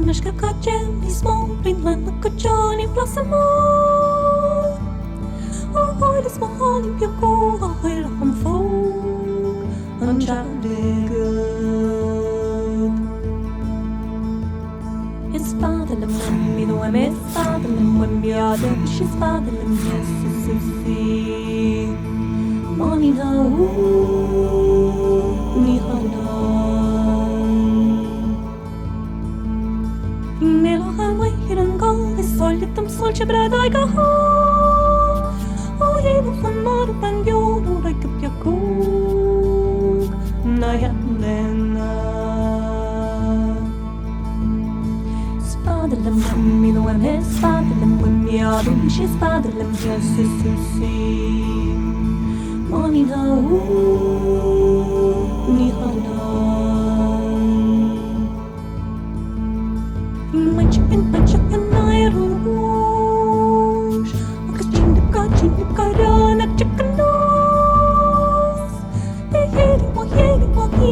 Mieszka codziennie små, brindlande koczoni plasamo. Oj, det små hålen björko, oj, det om folk, han kärleken. Espadalem, mi no em espadalem, em yadem, espadalem, Jesus, money na ni hana. Melohan way hiran go, solitam sol chebrada I go. Oh, hey, no hamar ban yo, no like a yakuk, na yandena. Spadalem, mi no em espadalem, em yadum, espadalem, Jesus, money na ni hana. My chicken, I rouge. Because chinda run a chicken nose. Hey, he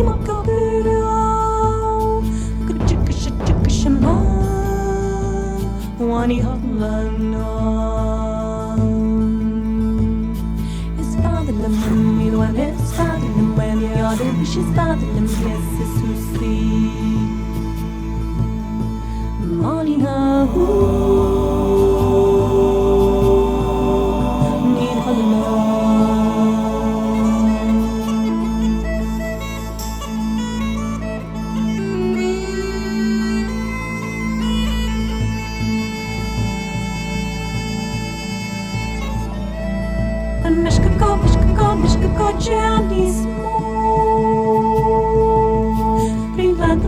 ma kabira. Good chicka shaman. Wani halana. His father, the mummy, the one his father, the man, the other, his father, the yes, is who see. Money now, need her and Mishka go, Johnny small. Greenland,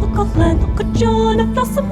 look, John, a blossom.